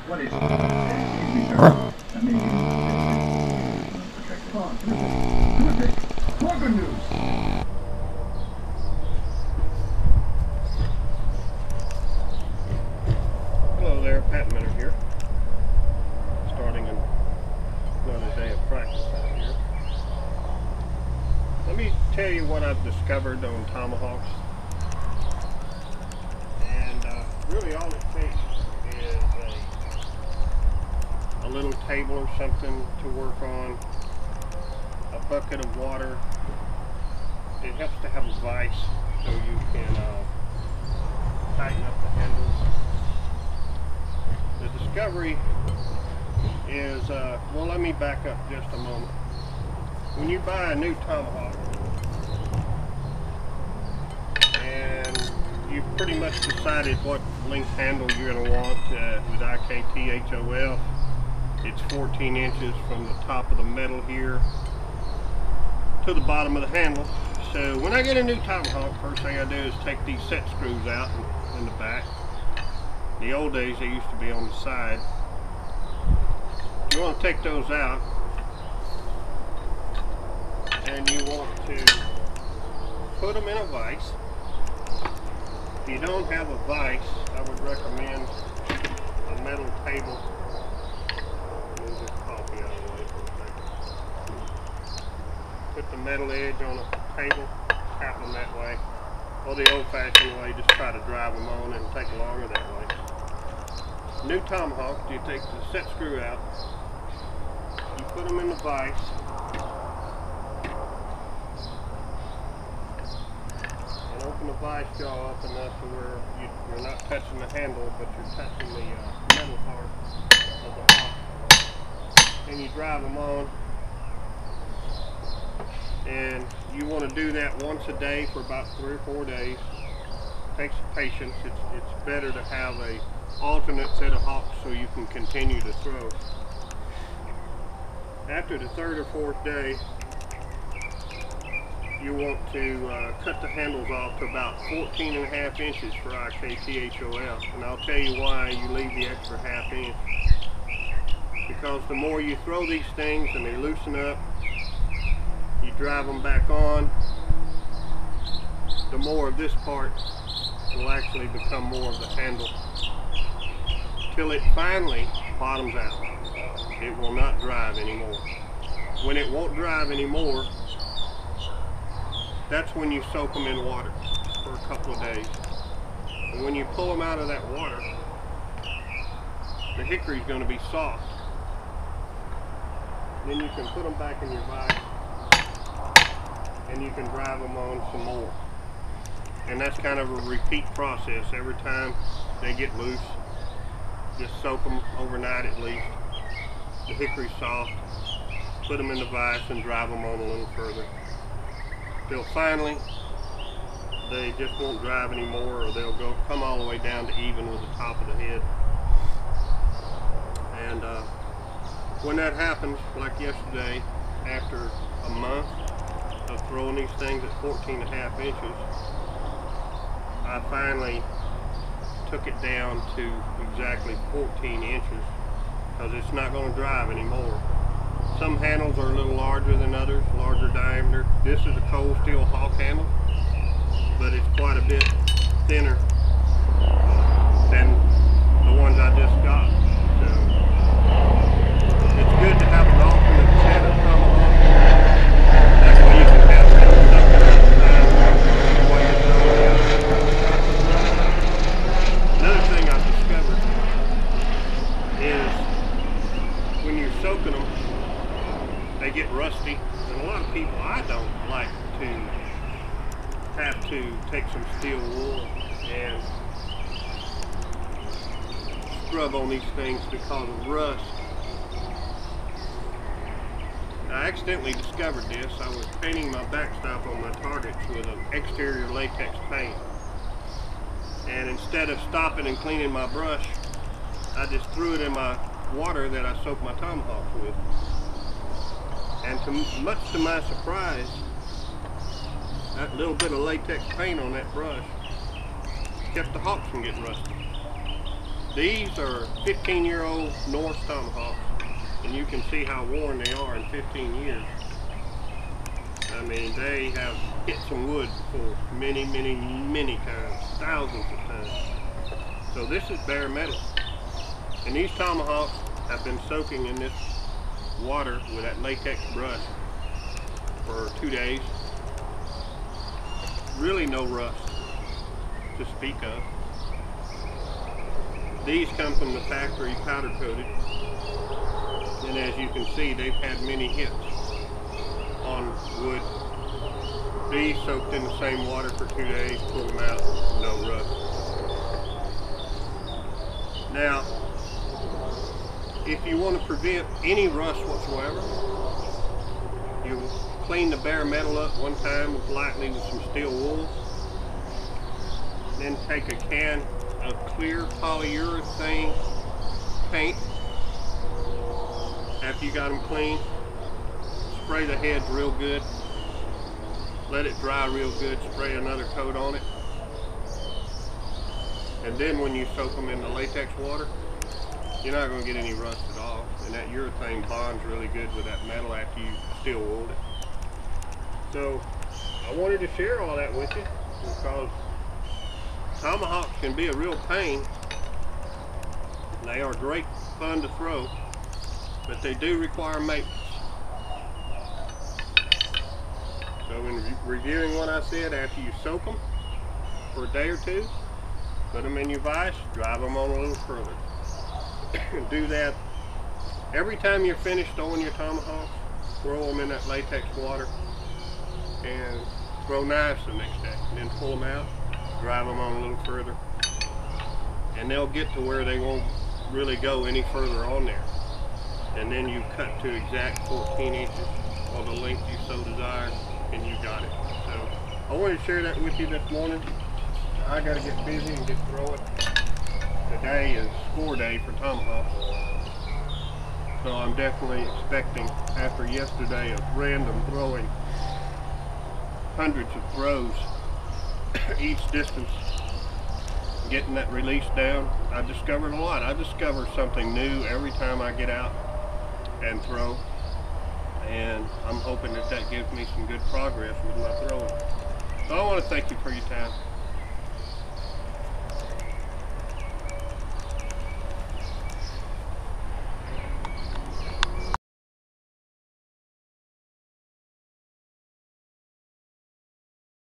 What is amazing. More good news. Hello there, Pat Minner here. Starting another day of practice out here. Let me tell you what I've discovered on tomahawks. And really all it takes is a little table or something to work on, a bucket of water. It helps to have a vise so you can tighten up the handles. The discovery is, well, let me back up just a moment. When you buy a new tomahawk and you've pretty much decided what length handle you're going to want with IKTHOF, it's 14 inches from the top of the metal here to the bottom of the handle. So when I get a new tomahawk, first thing I do is take these set screws out in the back. In the old days they used to be on the side. You want to take those out and you want to put them in a vise. If you don't have a vise, I would recommend a metal table. Move this coffee out of the way for a second. Put the metal edge on a table, tap them that way. Or the old-fashioned way, just try to drive them on and take longer that way. New tomahawk, you take the set screw out, you put them in the vise, and open the vise jaw up enough to where you're not touching the handle, but you're touching the metal part of the hawk. And you drive them on, and you want to do that once a day for about 3 or 4 days. It takes patience. It's better to have a alternate set of hawks so you can continue to throw. After the 3rd or 4th day, you want to cut the handles off to about 14.5 inches for IKTHOF, and I'll tell you why you leave the extra ½ inch. Because the more you throw these things and they loosen up, you drive them back on, the more of this part will actually become more of the handle, till it finally bottoms out. It will not drive anymore. When it won't drive anymore, that's when you soak them in water for a couple of days. And when you pull them out of that water, the hickory is going to be soft. Then you can put them back in your vise and you can drive them on some more. And that's kind of a repeat process. Every time they get loose, just soak them overnight at least. The hickory's soft, put them in the vise and drive them on a little further. Till finally, they just won't drive anymore, or they'll come all the way down to even with the top of the head. And when that happens, like yesterday, after a month of throwing these things at 14.5 inches, I finally took it down to exactly 14 inches because it's not going to drive anymore. Some handles are a little larger than others, larger diameter. This is a cold steel hawk handle, but it's quite a bit thinner than the ones I just got. So it's good to have an alternate set of tomahawks. That way you can have something all the time while you're throwing the other. Another thing I've discovered is when you're soaking them, they get rusty, and a lot of people, I don't like to have to take some steel wool and scrub on these things because of rust. I accidentally discovered this. I was painting my backstop on my targets with an exterior latex paint, and instead of stopping and cleaning my brush, I just threw it in my water that I soaked my tomahawks with. And much to my surprise, that little bit of latex paint on that brush kept the hawks from getting rusty. These are 15-year-old North Tomahawks, and you can see how worn they are in 15 years. I mean, they have hit some wood before many, many, many times, thousands of times. So this is bare metal. And these Tomahawks have been soaking in this water with that latex brush for 2 days. Really no rust to speak of. These come from the factory powder coated, and as you can see, they've had many hits on wood. These soaked in the same water for 2 days, pull them out, no rust. Now, if you want to prevent any rust whatsoever, you clean the bare metal up one time lightly with some steel wool, then take a can of clear polyurethane paint. After you got them clean, spray the heads real good, let it dry real good, spray another coat on it, and then when you soak them in the latex water, you're not going to get any rust at all, and that urethane bonds really good with that metal after you steel wooled it. So I wanted to share all that with you because Tomahawks can be a real pain. They are great fun to throw, but they do require maintenance. So in reviewing what I said, after you soak them for a day or two, put them in your vise, drive them on a little further. Do that every time you're finished throwing your Tomahawks. Throw them in that latex water and throw knives the next day, and then pull them out, drive them on a little further, and they'll get to where they won't really go any further on there. And then you cut to exact 14 inches or the length you so desire, and you got it. So I wanted to share that with you this morning. I got to get busy and get throwing. Today is score day for Tomahawks, so I'm definitely expecting, after yesterday of random throwing, hundreds of throws each distance, getting that release down, I discovered a lot. I discover something new every time I get out and throw, and I'm hoping that that gives me some good progress with my throwing. So I want to thank you for your time.